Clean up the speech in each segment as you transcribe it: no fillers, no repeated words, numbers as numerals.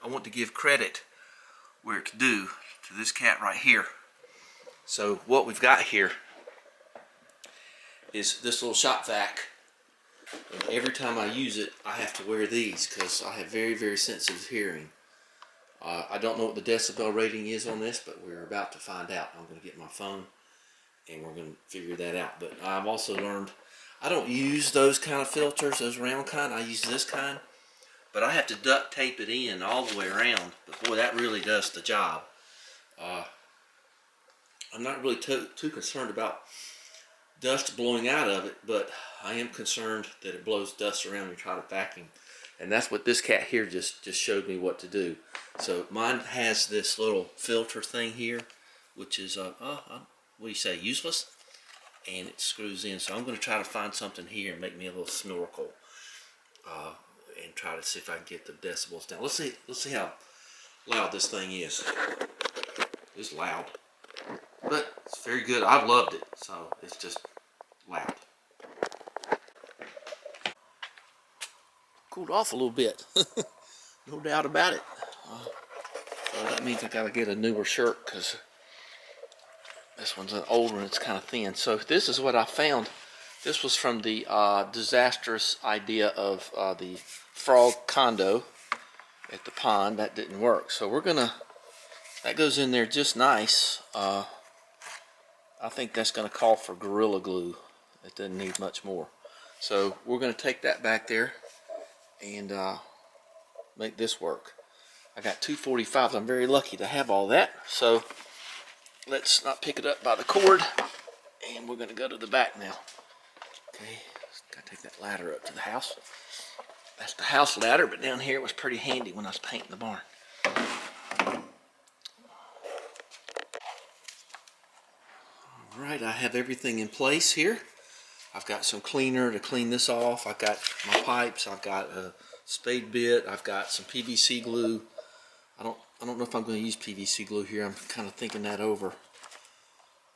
want to give credit where it's due to this cat right here. So what we've got here is this little shop vac, and every time I use it I have to wear these because I have very, very sensitive hearing. I don't know what the decibel rating is on this, but we're about to find out. I'm going to get my phone and we're going to figure that out. But I've also learned I don't use those kind of filters, those round kind. I use this kind, but I have to duct tape it in all the way around. But boy, that really does the job. I'm not really too concerned about dust blowing out of it, but I am concerned that it blows dust around when you try to vacuum. And that's what this cat here just showed me what to do. So mine has this little filter thing here, which is, what do you say, useless? And it screws in. So I'm going to try to find something here and make me a little snorkel. And try to see if I can get the decibels down. Let's see how loud this thing is. It's loud. But it's very good. I've loved it. So it's just loud. Cooled off a little bit. No doubt about it. So that means I gotta get a newer shirt because this one's an old one. It's kind of thin. So this is what I found. This was from the disastrous idea of the frog condo at the pond. That didn't work. So we're gonna, that goes in there just nice. I think that's gonna call for Gorilla Glue. It doesn't need much more. So we're gonna take that back there and make this work. I got 245s. I'm very lucky to have all that. So let's not pick it up by the cord, and we're going to go to the back now. Okay, got to take that ladder up to the house. That's the house ladder, but down here it was pretty handy when I was painting the barn. All right, I have everything in place here. I've got some cleaner to clean this off. I've got my pipes. I've got a spade bit. I've got some PVC glue. I don't know if I'm going to use PVC glue here. I'm kind of thinking that over.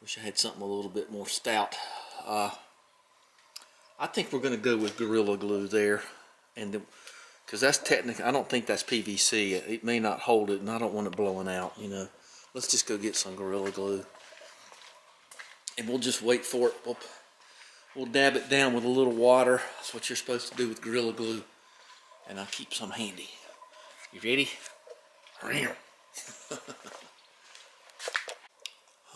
Wish I had something a little bit more stout. I think we're going to go with Gorilla Glue there, and because that's technically, I don't think that's PVC. It may not hold it, and I don't want it blowing out. You know, let's just go get some Gorilla Glue, and we'll just wait for it. We'll dab it down with a little water. That's what you're supposed to do with Gorilla Glue, and I'll keep some handy. You ready?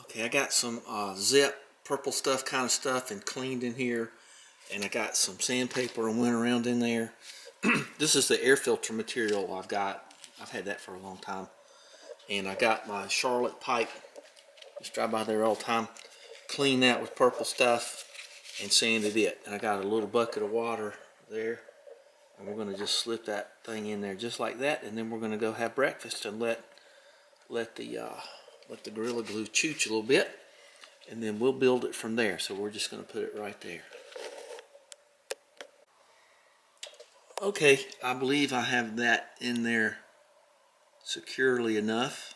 Okay, I got some Zip purple stuff kind of stuff and cleaned in here, and I got some sandpaper and went around in there. This is the air filter material I've got. I've had that for a long time, and I got my Charlotte pipe. Just drive by there all the time. Clean that with purple stuff and sanded it, and I got a little bucket of water there, and we're going to just slip that thing in there just like that, and then we're going to go have breakfast and let the Gorilla Glue chooch a little bit, and then we'll build it from there. So we're just going to put it right there. Okay, I believe I have that in there securely enough.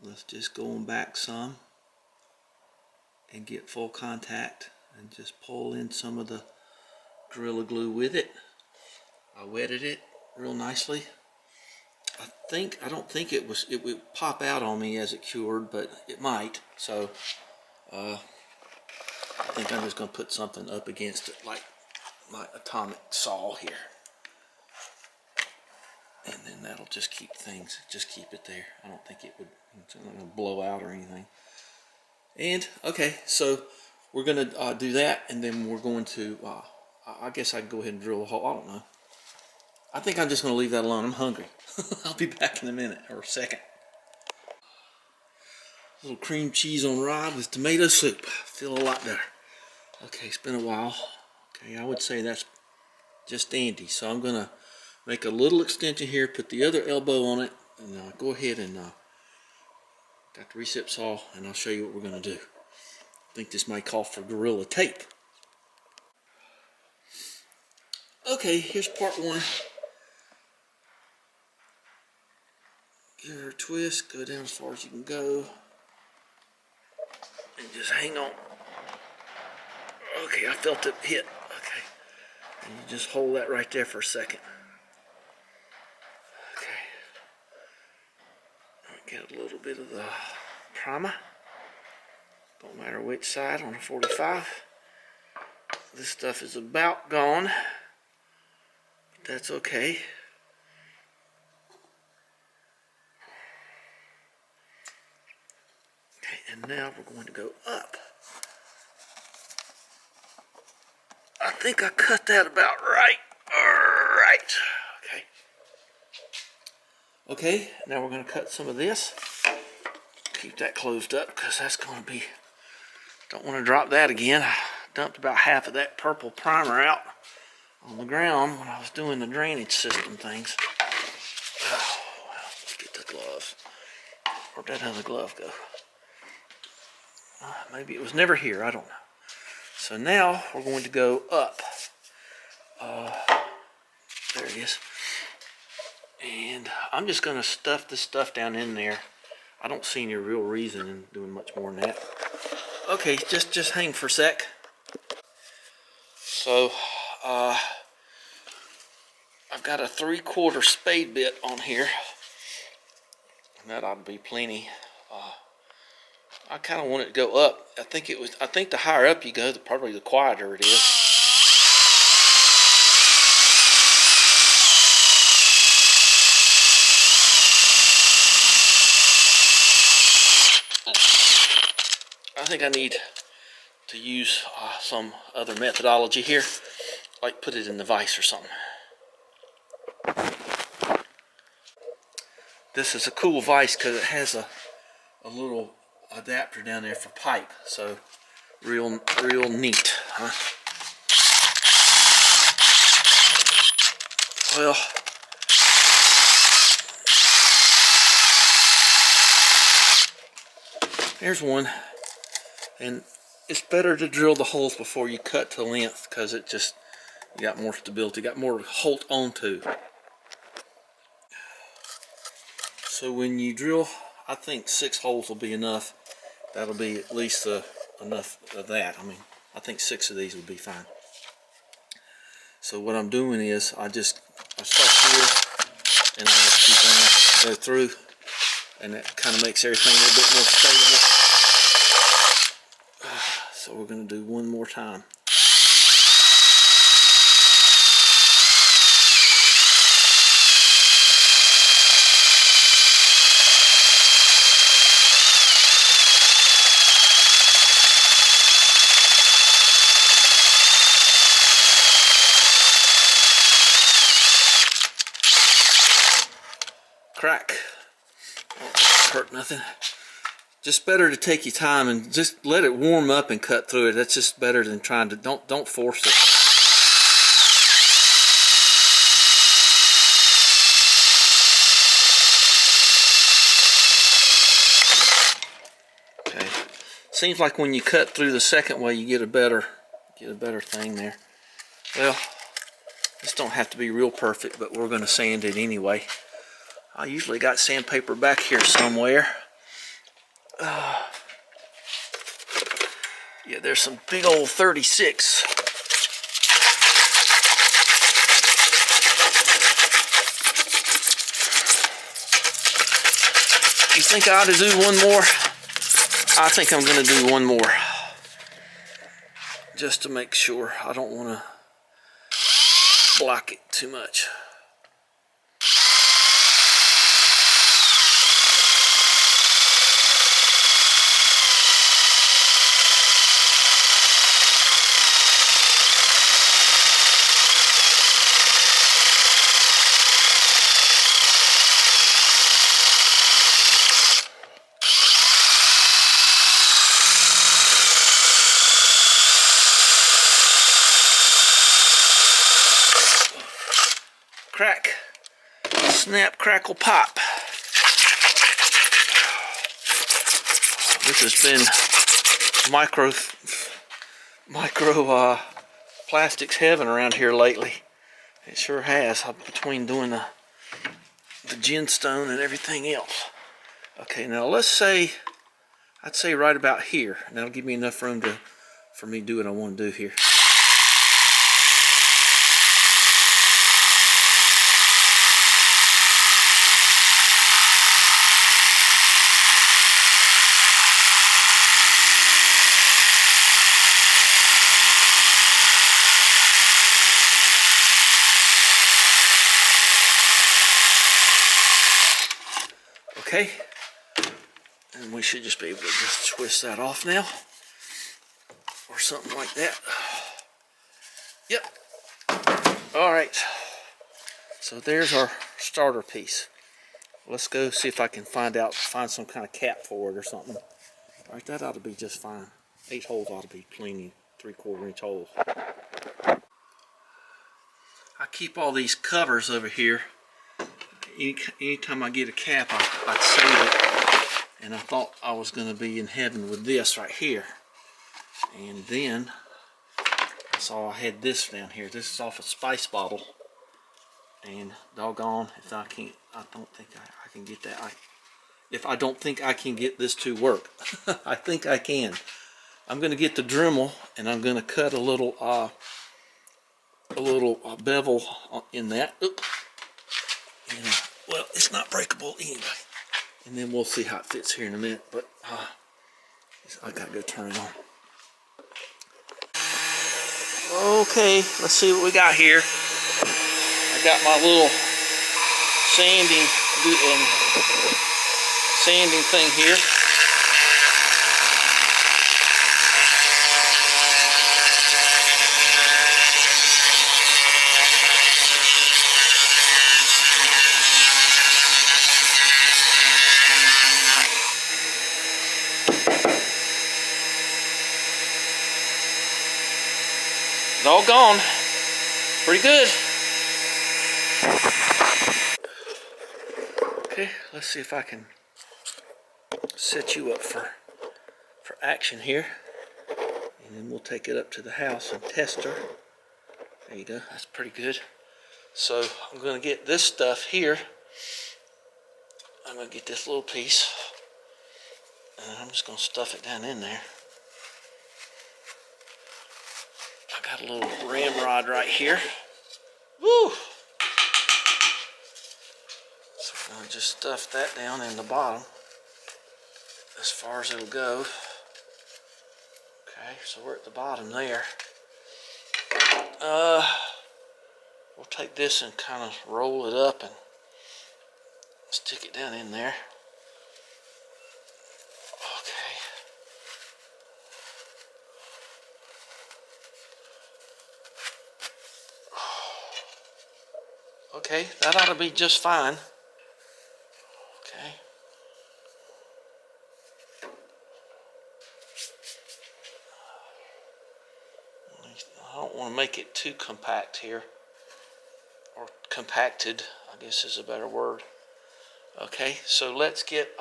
Let's just go on back some and get full contact and just pull in some of the Gorilla Glue with it. I wetted it real nicely. I don't think it would pop out on me as it cured, but it might. So I think I'm just going to put something up against it, like my atomic saw here, and then that'll just keep it there. I don't think it's not going to blow out or anything. And okay, so we're going to do that, and then we're going to I guess I can go ahead and drill a hole. I don't know. I think I'm just going to leave that alone. I'm hungry. I'll be back in a minute or a second. A little cream cheese on rye with tomato soup. Feel a lot better. Okay, it's been a while. Okay, I would say that's just dandy. So I'm going to make a little extension here, put the other elbow on it, and go ahead and got the recip saw, and I'll show you what we're going to do. I think this might call for Gorilla Tape. Okay, here's part one. Give her a twist, go down as far as you can go, and just hang on. Okay, I felt it hit. Okay, and you just hold that right there for a second. Get a little bit of the primer. Don't matter which side on a 45. This stuff is about gone, but that's okay. Okay, and now we're going to go up. I think I cut that about right. Alright. Okay. Okay, now we're going to cut some of this. Keep that closed up because that's going to be... Don't want to drop that again. I dumped about half of that purple primer out on the ground when I was doing the drainage system things. Oh, well, let's get the gloves. Where'd that other glove go? Maybe it was never here. I don't know. So now we're going to go up. There it is. And I'm just going to stuff this stuff down in there. I don't see any real reason in doing much more than that. Okay, just hang for a sec. So, I've got a 3/4 spade bit on here. And that ought to be plenty. I kind of want it to go up. I think the higher up you go, probably the quieter it is. I think I need to use some other methodology here, like put it in the vise or something. This is a cool vise because it has a little adapter down there for pipe, so real neat, huh? Well, here's one, and it's better to drill the holes before you cut to length because it just, you got more stability, got more to hold on to. So when you drill, I think 6 holes will be enough. That'll be at least enough of that. I mean, I think 6 of these would be fine. So what I'm doing is I start here and I just keep on go through, and that kind of makes everything a little bit more stable. So we're going to do one more time. Crack. Won't hurt nothing. Just better to take your time and just let it warm up and cut through it. That's just better than trying to, don't force it. Okay. Seems like when you cut through the second way you get a better thing there. Well, this don't have to be real perfect, but we're going to sand it anyway. I usually got sandpaper back here somewhere. Yeah, there's some big old 36. You think I ought to do one more? I think I'm going to do one more. Just to make sure. I don't want to block it too much. Crack, snap, crackle, pop. This has been micro plastics heaven around here lately. It sure has, between doing the gemstone and everything else. Okay, now let's say, I'd say right about here. And that'll give me enough room for me to do what I want to do here. Okay, and we should just be able to just twist that off now, or something like that. Yep. All right, so there's our starter piece. Let's go see if I can find some kind of cap for it or something. All right, that ought to be just fine. 8 holes ought to be plenty, 3/4 inch holes. I keep all these covers over here. Anytime I get a cap, I'd save it. And I thought I was going to be in heaven with this right here. And then I saw I had this down here. This is off a spice bottle. And doggone, if I can't, I don't think I can get that. If I don't think I can get this to work, I think I can. I'm going to get the Dremel and I'm going to cut a little bevel in that. Oop. And, well, it's not breakable anyway. And then we'll see how it fits here in a minute. But I gotta go turn it on. Okay, let's see what we got here. I got my little sanding thing here. It's all gone. Pretty good. Okay, let's see if I can set you up for action here. And then we'll take it up to the house and test her. There you go, that's pretty good. So I'm gonna get this stuff here. I'm gonna get this little piece. And I'm just gonna stuff it down in there. I got a little ramrod right here. Woo! So I'm gonna just stuff that down in the bottom as far as it'll go. Okay, so we're at the bottom there. We'll take this and kind of roll it up and stick it down in there. Okay, that ought to be just fine. Okay. I don't want to make it too compact here. Or compacted, I guess is a better word. Okay, so let's get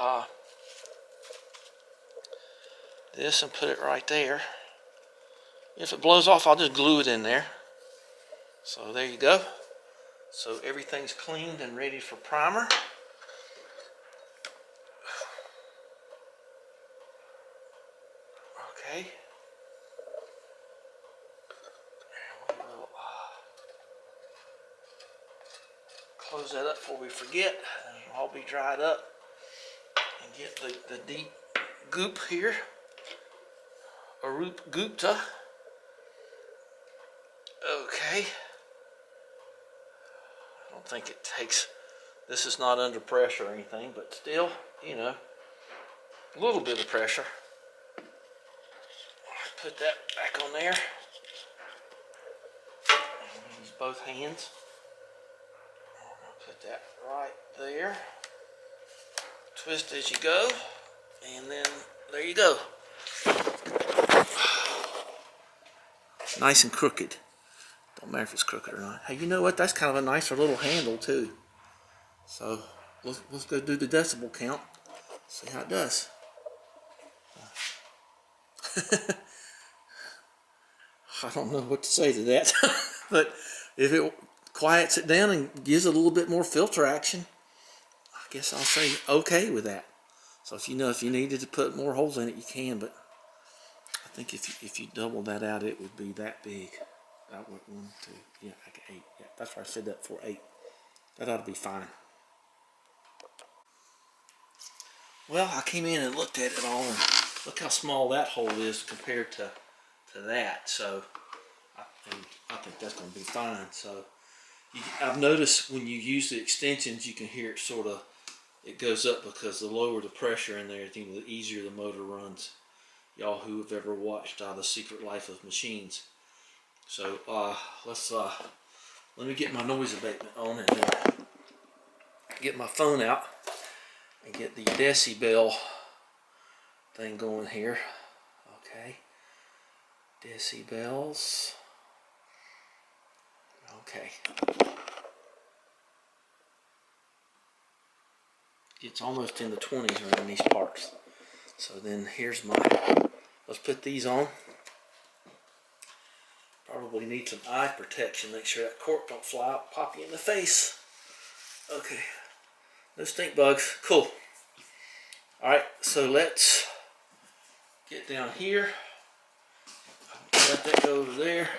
this and put it right there. If it blows off, I'll just glue it in there. So there you go. So everything's cleaned and ready for primer. Okay. And we will close that up before we forget. And it'll all be dried up. And get the deep goop here. Arup Gupta. Okay. I don't think it takes, this is not under pressure or anything, but still, you know, a little bit of pressure. Put that back on there. Use both hands. Put that right there. Twist as you go, and then there you go. Nice and crooked. Don't matter if it's crooked or not. Hey, you know what? That's kind of a nicer little handle too. So let's go do the decibel count. See how it does. I don't know what to say to that. But if it quiets it down and gives it a little bit more filter action, I guess I'll say okay with that. So if you needed to put more holes in it, you can. But I think if you double that out, it would be that big. That would 1, 2, yeah, like 8. Yeah, that's why I said that for 8. That ought to be fine. Well, I came in and looked at it all, and look how small that hole is compared to that. So I think that's going to be fine. So I've noticed when you use the extensions, you can hear it sort of it goes up because the lower the pressure in there, the easier the motor runs. Y'all who have ever watched The Secret Life of Machines. So let me get my noise abatement on and get my phone out and get the decibel thing going here. Okay, decibels. Okay, it's almost in the 20s around these parts. So then here's my, let's put these on. Probably need some eye protection, make sure that cork don't fly out and pop you in the face. Okay, no stink bugs, cool. Alright, so let's get down here. Let that go over there.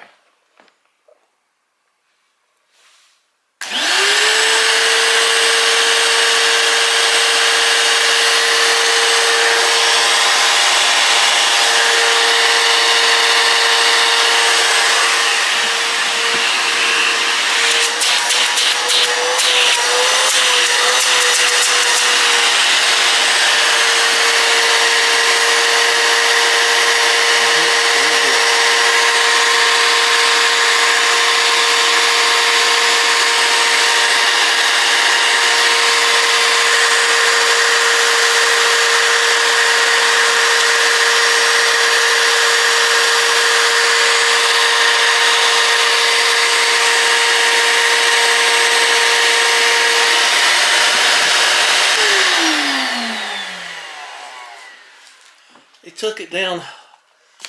It took it down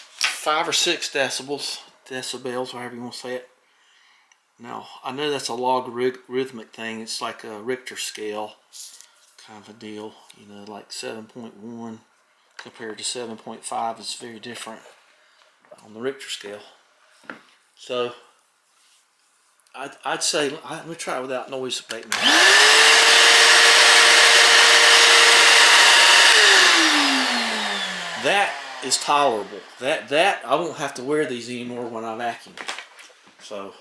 5 or 6 decibels, however you want to say it. Now, I know that's a logarithmic thing. It's like a Richter scale kind of a deal. You know, like 7.1 compared to 7.5 is very different on the Richter scale. So, I'd say, let me try it without noise abatement. That is tolerable. That I won't have to wear these anymore when I vacuum. So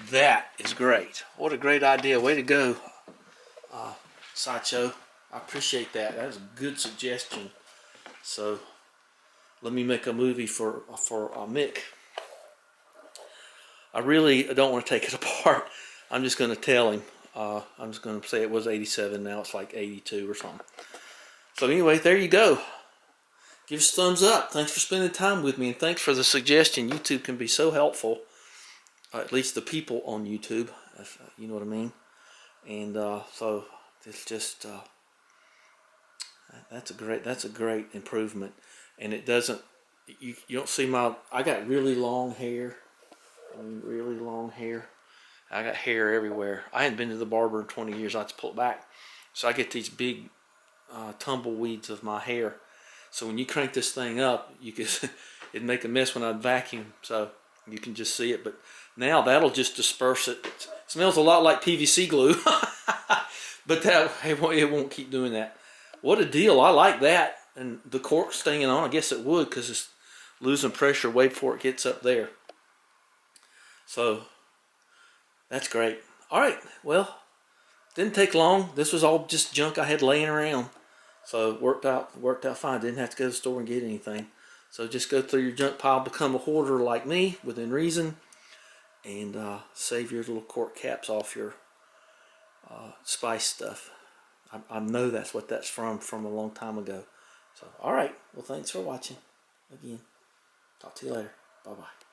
that is great. What a great idea. Way to go, Sideshow. I appreciate that. That was a good suggestion. So let me make a movie for Mick. I really don't want to take it apart. I'm just going to tell him. I'm just going to say it was 87. Now it's like 82 or something. So anyway, there you go. Give us a thumbs up. Thanks for spending time with me, and thanks for the suggestion. YouTube can be so helpful, at least the people on YouTube, if, you know what I mean. And so it's just that's a great improvement. And it doesn't, you don't see I got really long hair. I mean, really long hair. I got hair everywhere. I hadn't been to the barber in 20 years. I had to pull it back, so I get these big tumbleweeds of my hair. So when you crank this thing up, you can it'd make a mess when I'd vacuum, so you can just see it. But now that'll just disperse it. It smells a lot like PVC glue, but it won't keep doing that. What a deal! I like that, and the cork staying on. I guess it would because it's losing pressure way before it gets up there. So that's great. All right, well, didn't take long. This was all just junk I had laying around. So it worked out fine. Didn't have to go to the store and get anything. So just go through your junk pile, become a hoarder like me, within reason, and save your little cork caps off your spice stuff. I know that's what that's from a long time ago. So, all right. Well, thanks for watching. Again, talk to you later. Bye-bye.